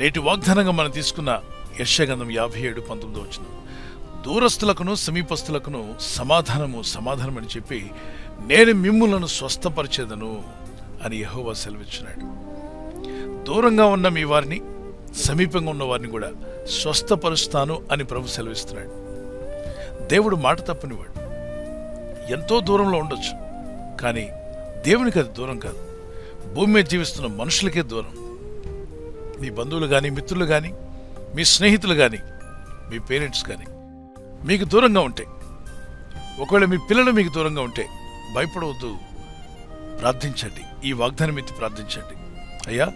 నేటి వాగ్దానంగా మనం తీసుకున్న యెషయా గ్రంథం 57:19 దూరస్తులకును సమీపస్తులకును సమాధానం అని చెప్పి నేను మిమ్ములను స్వస్థపరిచేదను అని యెహోవా సెలవిచ్చున్నాడు. దూరంగా ఉన్న మీ వారిని, సమీపంగా ఉన్న వారిని కూడా స్వస్థపరుస్తాను అని ప్రభు సెలవిస్తున్నాడు. దేవుడు మాట తప్పనివాడు. ఎంతో దూరంలో ఉండొచ్చు, కానీ దేవునికి అది దూరం కాదు. భూమి మీద జీవిస్తున్న మనుషులకే దూరం. మీ బంధువులు కానీ, మిత్రులు కానీ, మీ స్నేహితులు కానీ, మీ పేరెంట్స్ కానీ మీకు దూరంగా ఉంటే, ఒకవేళ మీ పిల్లలు మీకు దూరంగా ఉంటే భయపడవద్దు, ప్రార్థించండి. ఈ వాగ్దానం ఎత్తి ప్రార్థించండి. అయ్యా,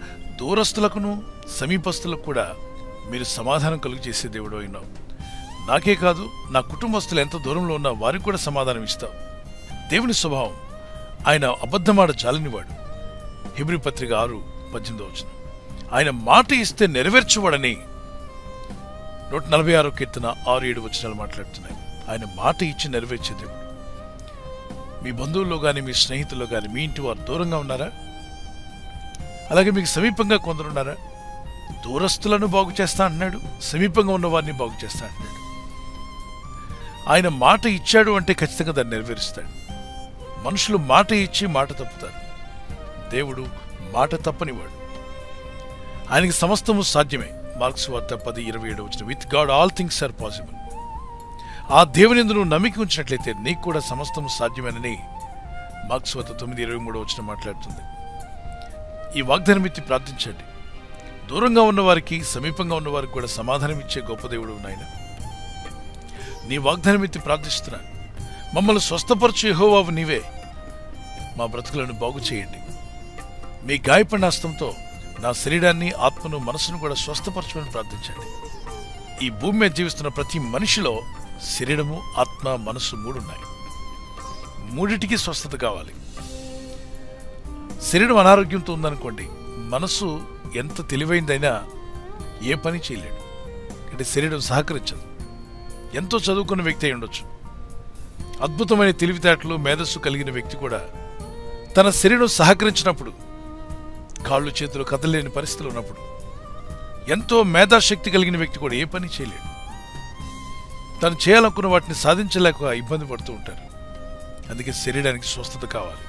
దూరస్తులకును సమీపస్తులకు కూడా మీరు సమాధానం కలుగు చేసే దేవుడు అయినావు. నాకే కాదు, నా కుటుంబస్తులు ఎంత దూరంలో ఉన్నా వారికి కూడా సమాధానం ఇస్తావు. దేవుని స్వభావం, ఆయన అబద్ధమాట జాలనివాడు. హెబ్రీ పత్రిక 6:18 ఆయన మాట ఇస్తే నెరవేర్చువాడని 146 కీర్తన 6-7 మాట్లాడుతున్నాయి. ఆయన మాట ఇచ్చి నెరవేర్చే దేవుడు. మీ బంధువుల్లో కానీ, మీ స్నేహితుల్లో కానీ, మీ ఇంటి వారు దూరంగా ఉన్నారా? అలాగే మీకు సమీపంగా కొందరున్నారా? దూరస్తులను బాగు చేస్తా అంటున్నాడు, సమీపంగా ఉన్న వారిని బాగు చేస్తా అంటున్నాడు. ఆయన మాట ఇచ్చాడు అంటే ఖచ్చితంగా దాన్ని నెరవేరుస్తాడు. మనుషులు మాట ఇచ్చి మాట తప్పుతారు. దేవుడు మాట తప్పనివాడు. ఆయనకి సమస్తము సాధ్యమే. మార్క్స్ వార్త 10:27 with God all things are possible. ఆ దేవుని యందు నువ్వు నమ్మిక ఉంచినట్లయితే నీకు కూడా సమస్తము సాధ్యమేనని మార్క్స్ వార్త 9:23 మాట్లాడుతుంది. ఈ వాగ్దానం ఎత్తి ప్రార్థించండి. దూరంగా ఉన్నవారికి, సమీపంగా ఉన్నవారికి కూడా సమాధానం ఇచ్చే గొప్ప దేవుడు నాయన. నీ వాగ్దానం ఎత్తి ప్రార్థిస్తున్నాను. మమ్మల్ని స్వస్థపరచు యెహోవావు నీవే. మా బ్రతుకులను బాగు చేయండి. మీ గాయపడిన హస్తంతో నా శరీరాన్ని, ఆత్మను, మనసును కూడా స్వస్థపరచమని ప్రార్థించండి. ఈ భూమి మీద జీవిస్తున్న ప్రతి మనిషిలో శరీరము, ఆత్మ, మనసు 3 ఉన్నాయి. మూడిటికి స్వస్థత కావాలి. శరీరం అనారోగ్యంతో ఉందనుకోండి, మనసు ఎంత తెలివైందైనా ఏ పని చేయలేడు. అంటే శరీరం సహకరించదు. ఎంతో చదువుకున్న వ్యక్తి అయి ఉండొచ్చు, అద్భుతమైన తెలివితేటలు, మేధస్సు కలిగిన వ్యక్తి కూడా తన శరీరం సహకరించినప్పుడు, కాళ్ళు చేతులు కదలలేని పరిస్థితులు ఉన్నప్పుడు, ఎంతో మేధాశక్తి కలిగిన వ్యక్తి కూడా ఏ పని చేయలేడు. తను చేయాలనుకున్న వాటిని సాధించలేక ఇబ్బంది పడుతూ ఉంటారు. అందుకే శరీరానికి స్వస్థత కావాలి.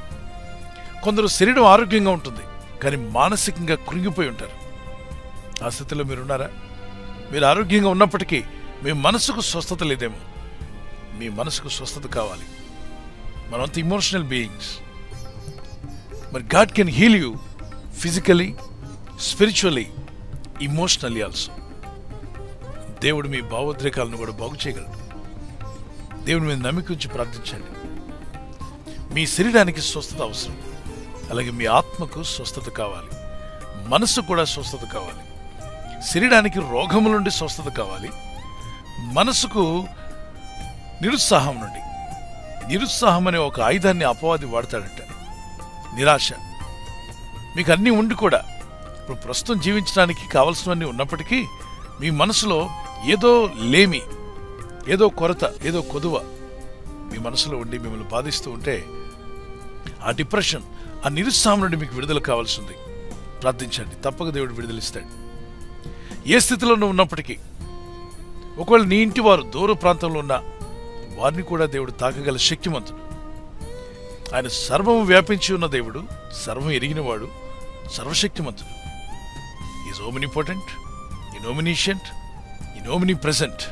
కొందరు శరీరం ఆరోగ్యంగా ఉంటుంది, కానీ మానసికంగా కృంగిపోయి ఉంటారు. ఆ స్థితిలో మీరున్నారా? మీరు ఆరోగ్యంగా ఉన్నప్పటికీ మీ మనసుకు స్వస్థత లేదేమో. మీ మనసుకు స్వస్థత కావాలి. మనంతా ఇమోషనల్ బీయింగ్స్. మరి God can heal you physically, spiritually, emotionally also. దేవుడు మీ భావోద్రేకాలను కూడా బాగు చేయగలడు. దేవుడి మీద నమ్మిక ఉంచి ప్రార్థించండి. మీ శరీరానికి స్వస్థత అవసరం. అలాగే మీ ఆత్మకు స్వస్థత కావాలి. మనసు కూడా స్వస్థత కావాలి. శరీరానికి రోగముల నుండి స్వస్థత కావాలి. మనసుకు నిరుత్సాహం నుండి. నిరుత్సాహం అనే ఒక ఆయుధాన్ని అపవాది వాడతాడంట. నిరాశ. మీకు అన్నీ ఉండి కూడా, ఇప్పుడు ప్రస్తుతం జీవించడానికి కావలసినవన్నీ ఉన్నప్పటికీ మీ మనసులో ఏదో లేమి, ఏదో కొరత, ఏదో కొదువ మీ మనసులో ఉండి మిమ్మల్ని బాధిస్తూ ఉంటే, ఆ డిప్రెషన్, ఆ నిరుత్సాహం నుండి మీకు విడుదల కావాల్సింది. ప్రార్థించండి. తప్పక దేవుడు విడుదలిస్తాడు. ఏ స్థితిలో ఉన్నప్పటికీ, ఒకవేళ నీ ఇంటి వారు దూర ప్రాంతంలో ఉన్న వారిని కూడా దేవుడు తాకగల శక్తిమంతుడు. ఆయన సర్వము వ్యాపించి ఉన్న దేవుడు, సర్వం ఎరిగినవాడు, సర్వశక్తిమంతుడు. Is omnipotent, omniscient, omnipresent.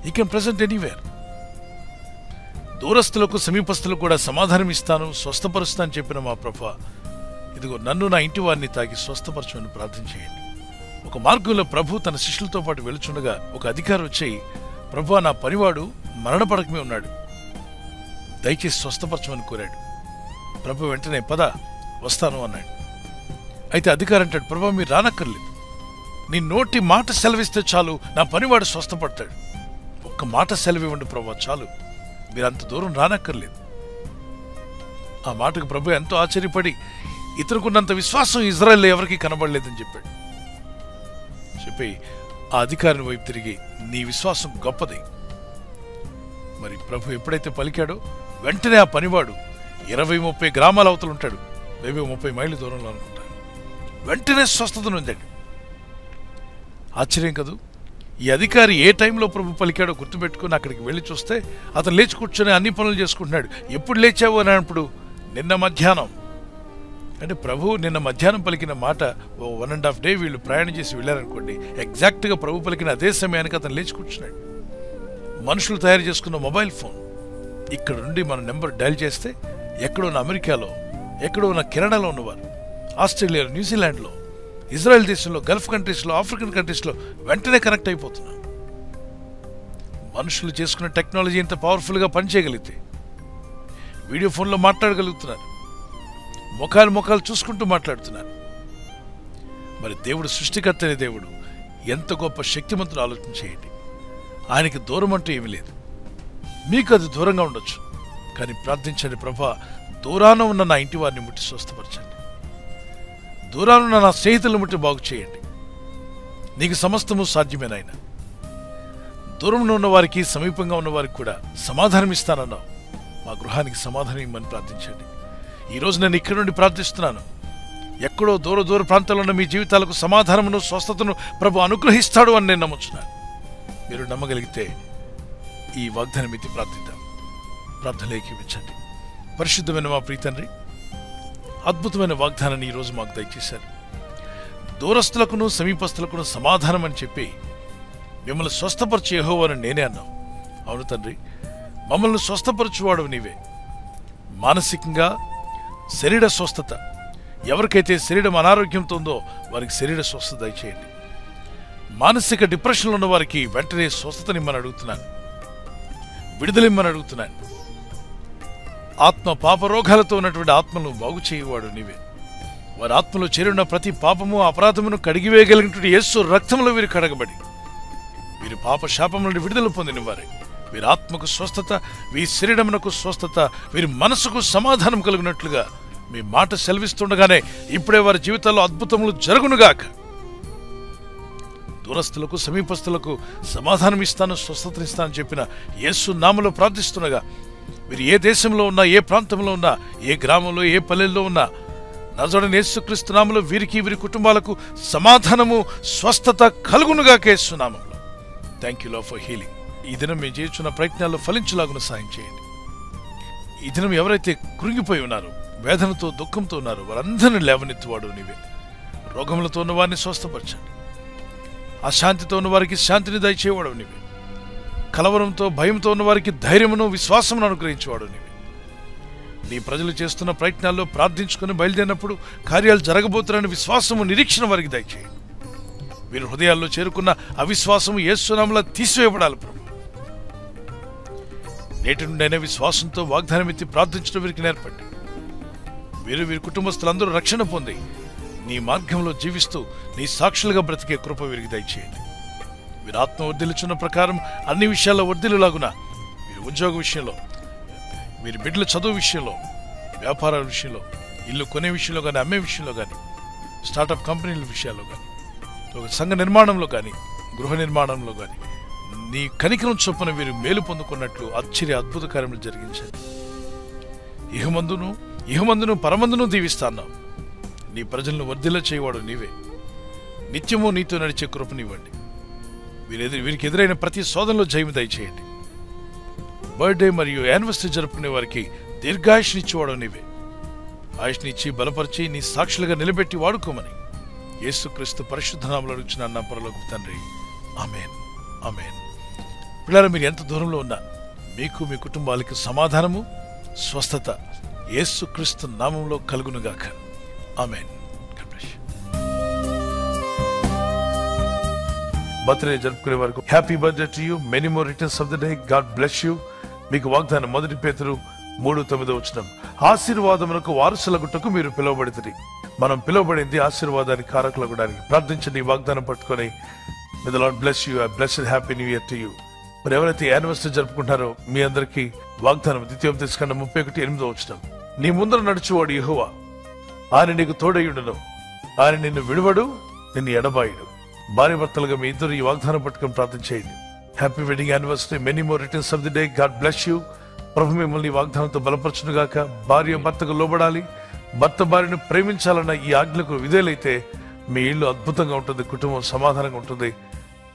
He can present anywhere. దూరస్తులకు, సమీపస్తులకు కూడా సమాధానం ఇస్తాను, స్వస్థపరుస్తాను చెప్పిన మా ప్రభువా, ఇదిగో నన్ను, నా ఇంటి వారిని తాకి స్వస్థపరచమని ప్రార్థన చేయండి. ఒక మార్గంలో ప్రభు తన శిష్యులతో పాటు వెళుచుండగా ఒక అధికారి వచ్చి, ప్రభువా, నా పనివాడు మరణపడకమే ఉన్నాడు, దయచేసి స్వస్థపరచమని కోరాడు. ప్రభు వెంటనే పద వస్తాను అన్నాడు. అయితే అధికారి అంటాడు, ప్రభువా, మీరు రానక్కర్లేదు, నీ నోటి మాట సెలవిస్తే చాలు, నా పనివాడు స్వస్థపడతాడు. ఒక్క మాట సెలవివ్వండి ప్రభువా, చాలు, మీరు అంత దూరం రానక్కర్లేదు. ఆ మాటకు ప్రభు ఎంతో ఆశ్చర్యపడి, ఇతరుకున్నంత విశ్వాసం ఇజ్రాయెల్లో ఎవరికీ కనబడలేదని చెప్పాడు. చెప్పి ఆ అధికారిని వైపు తిరిగి, నీ విశ్వాసం గొప్పది. మరి ప్రభు ఎప్పుడైతే పలికాడో వెంటనే ఆ పనివాడు 20-30 గ్రామాల అవతలు ఉంటాడు, మేబీ 30 మైళ్ళు దూరంలో అనుకుంటాను, వెంటనే స్వస్థత నొందాడు. ఆశ్చర్యం కదూ. ఈ అధికారి ఏ టైంలో ప్రభు పలికాడో గుర్తుపెట్టుకుని అక్కడికి వెళ్ళి చూస్తే అతను లేచి కూర్చొని అన్ని పనులు చేసుకుంటున్నాడు. ఎప్పుడు లేచావు అని అన్నప్పుడు నిన్న మధ్యాహ్నం. అంటే ప్రభు నిన్న మధ్యాహ్నం పలికిన మాట 1.5 day వీళ్ళు ప్రయాణం చేసి వెళ్ళారనుకోండి, ఎగ్జాక్ట్గా ప్రభు పలికిన అదే సమయానికి అతను లేచి కూర్చున్నాడు. మనుషులు తయారు చేసుకున్న మొబైల్ ఫోన్ ఇక్కడ నుండి మన నెంబర్ డయల్ చేస్తే ఎక్కడో ఉన్న అమెరికాలో, ఎక్కడో ఉన్న కెనడాలో ఉన్నవారు, ఆస్ట్రేలియాలో, న్యూజిలాండ్లో, ఇజ్రాయెల్ దేశంలో, గల్ఫ్ కంట్రీస్లో, ఆఫ్రికన్ కంట్రీస్లో వెంటనే కనెక్ట్ అయిపోతున్నాం. మనుషులు చేసుకున్న టెక్నాలజీ ఇంత పవర్ఫుల్గా పనిచేయగలిగితే వీడియో ఫోన్లో మాట్లాడగలుగుతున్నారు, ముఖాలు చూసుకుంటూ మాట్లాడుతున్నారు. మరి దేవుడు సృష్టికర్త అనే దేవుడు ఎంత గొప్ప శక్తిమంతుడు ఆలోచన చేయండి. ఆయనకి దూరం అంటూ ఏమీ లేదు. మీకు అది దూరంగా ఉండొచ్చు, కానీ ప్రార్థించండి, ప్రభా దూరాన ఉన్న నా ఇంటి వారిని ముట్టి స్వస్థపరచండి, దూరాన ఉన్న నా స్నేహితులను ముట్టి బాగు చేయండి. నీకు సమస్తము సాధ్యమేనాయన. దూరంలో ఉన్న వారికి, సమీపంగా ఉన్న వారికి కూడా సమాధానం ఇస్తానన్నావు. మా గృహానికి సమాధానం ఇమ్మని ప్రార్థించండి. ఈరోజు నేను ఇక్కడ నుండి ప్రార్థిస్తున్నాను. ఎక్కడో దూర ప్రాంతాల్లో ఉన్న మీ జీవితాలకు సమాధానమును, స్వస్థతను ప్రభు అనుగ్రహిస్తాడు అని నేను నమ్ముచున్నాను. మీరు నమ్మగలిగితే ఈ వాగ్దానం ఎత్తి ప్రార్థిద్దాం. ప్రార్థనలు ఏకీవించండి. పరిశుద్ధమైన మా ప్రియతండ్రి, అద్భుతమైన వాగ్దానాన్ని ఈరోజు మాకు దయచేశారు. దూరస్తులకును సమీపస్తులకును సమాధానం అని చెప్పి మిమ్మల్ని స్వస్థపరిచే యెహోవాను నేనే అన్నావు. అవును తండ్రి, మమ్మల్ని స్వస్థపరచువాడు నీవే. మానసికంగా శరీర స్వస్థత, ఎవరికైతే శరీరం అనారోగ్యంతో ఉందో వారికి శరీర స్వస్థత దయచేయండి. మానసిక డిప్రెషన్లో ఉన్న వారికి వెంటనే స్వస్థతనిమ్మని అడుగుతున్నాను, విడుదలిమ్మని అడుగుతున్నాను. ఆత్మ పాపరోగాలతో ఉన్నటువంటి ఆత్మను బాగు చేయవాడు నీవే. వారి ఆత్మలో చేరిన ప్రతి పాపము, అపరాధమును కడిగివేయగలిగినటువంటి యేసు రక్తంలో వీరు కడగబడి వీరి పాప శాపం నుండి విడుదల పొందిన వారే. వీరి ఆత్మకు స్వస్థత, వీరి శరీరమునకు స్వస్థత, వీరి మనసుకు సమాధానం కలిగినట్లుగా మీ మాట సెలవిస్తుండగానే ఇప్పుడే వారి జీవితాల్లో అద్భుతములు జరుగునుగాక. దూరస్తులకు సమీపస్తులకు సమాధానం ఇస్తాను, స్వస్థతనిస్తానని చెప్పిన యేసు నామములో ప్రార్థిస్తుండగా వీరు ఏ దేశంలో ఉన్నా, ఏ ప్రాంతంలో ఉన్నా, ఏ గ్రామంలో, ఏ పల్లెల్లో ఉన్నా, నజరేయుడైన యేసుక్రీస్తు నామములో వీరికి, వీరి కుటుంబాలకు సమాధానము, స్వస్థత కలుగునుగాక యేసు నామములో. Thank you lord for healing. ఈ దినం మేము చేస్తున్న ప్రయత్నాల్లో ఫలించులాగున సాయం చేయండి. ఈ దినం ఎవరైతే కృంగిపోయి ఉన్నారో, వేదనతో, దుఃఖంతో ఉన్నారో వారందరినీ లేవనెత్తువాడు నీవే. రోగములతో ఉన్న వారిని స్వస్థపరచండి. అశాంతితో ఉన్న వారికి శాంతిని దయచేవాడు నీవే. కలవరంతో, భయంతో ఉన్న వారికి ధైర్యమును, విశ్వాసమును అనుగ్రహించేవాడు నీవే. నీ ప్రజలు చేస్తున్న ప్రయత్నాల్లో ప్రార్థించుకుని బయలుదేరినప్పుడు కార్యాలు జరగబోతున్నాయని విశ్వాసము, నిరీక్షణ వారికి దయచేయండి. వీరి హృదయాల్లో చేరుకున్న అవిశ్వాసము యేసు నామములో తీసివేయబడాలి ప్రభు. నేటి నుండైనా విశ్వాసంతో వాగ్దానం ఎత్తి ప్రార్థించడం వీరికి నేర్పండి. వీరు, వీరి కుటుంబస్తులందరూ రక్షణ పొంది నీ మార్గంలో జీవిస్తూ నీ సాక్షులుగా బ్రతికే కృప వీరికి దయచేయండి. వీరి ఆత్మ వర్ధిల్లుచున్న ప్రకారం అన్ని విషయాల్లో వర్ధిల్లులాగున, వీరి ఉద్యోగ విషయంలో, వీరి బిడ్డల చదువు విషయంలో, వ్యాపారాల విషయంలో, ఇల్లు కొనే విషయంలో కానీ, అమ్మే విషయంలో కానీ, స్టార్టప్ కంపెనీల విషయాల్లో కానీ, ఒక సంఘ నిర్మాణంలో కానీ, గృహ నిర్మాణంలో కానీ నీ కనికరం చొప్పున వీరు మేలు పొందుకున్నట్లు అద్భుత కార్యములు జరిగించండి. ఇహమందును పరమందును దీవిస్తాను. నీ ప్రజలను వర్ధిల్ల చేయవాడు నీవే. నిత్యము నీతో నడిచే కృపనివ్వండి. వీరికి ఎదురైన ప్రతి శోధనలో జయము దయచేయండి. బర్త్డే మరియు యానివర్సరీ జరుపుకునే వారికి దీర్ఘాయుష్నిచ్చేవాడు నీవే. ఆయుష్నిచ్చి బలపరిచి నీ సాక్షులుగా నిలబెట్టి వాడుకోమని యేసుక్రీస్తు పరిశుద్ధ నామములో అడుగుచున్నాను నా పరలోకపు తండ్రి. ఆమేన్, ఆమేన్. పిల్లలు, మీరు ఎంత దూరంలో ఉన్నా మీకు, మీ కుటుంబాలకు సమాధానము, స్వస్థత యేసుక్రీస్తు నామములో కలుగునుగాక. ఆమేన్. బర్త్డే జరుపుకునే వరకు happy birthday to you, many more returns of the day. God bless you. మీకు వాగ్దానం 1 పేతురు 3:9 ఆశీర్వాదమునకు వారసులగుటకు మీరు పిలువబడితిరి. మనం పిలువబడింది ఆశీర్వాదానికి కారకులగడానికి. ప్రార్థించండి. ఈ వాగ్దానం పట్టుకొని may the lord bless you. I blessed happy new year to you. మరి ఎవరైతే యానివర్సరీ జరుపుకుంటారో మీ అందరికీ వాగ్దానం ద్వితీయోపదేశకాండం 31:8 నీ ముందర నడుచువాడు యెహోవా, ఆయన నీకు తోడయుడును, ఆయన నిన్ను విడువడు, నిన్ను ఎడబాయుడు. భార్య భర్తలుగా మీ ఇద్దరు ఈ వాగ్దానం పట్టుకొని ప్రార్థన చేయండి. Happy wedding anniversary, many more returns of the day. God bless you. ప్రభు మిమ్మల్ని వాగ్దానంతో బలపరచునుగాక. భార్య భర్తకు లోబడాలి, భర్త భార్యను ప్రేమించాలన్న ఈ ఆజ్ఞకు విధేయులైతే మీ ఇల్లు అద్భుతంగా ఉంటుంది, కుటుంబం సమాధానంగా ఉంటుంది.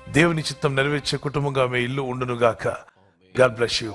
దేవుని చిత్తం నెరవేర్చే కుటుంబంగా మీ ఇల్లు ఉండునుగాక. God bless you.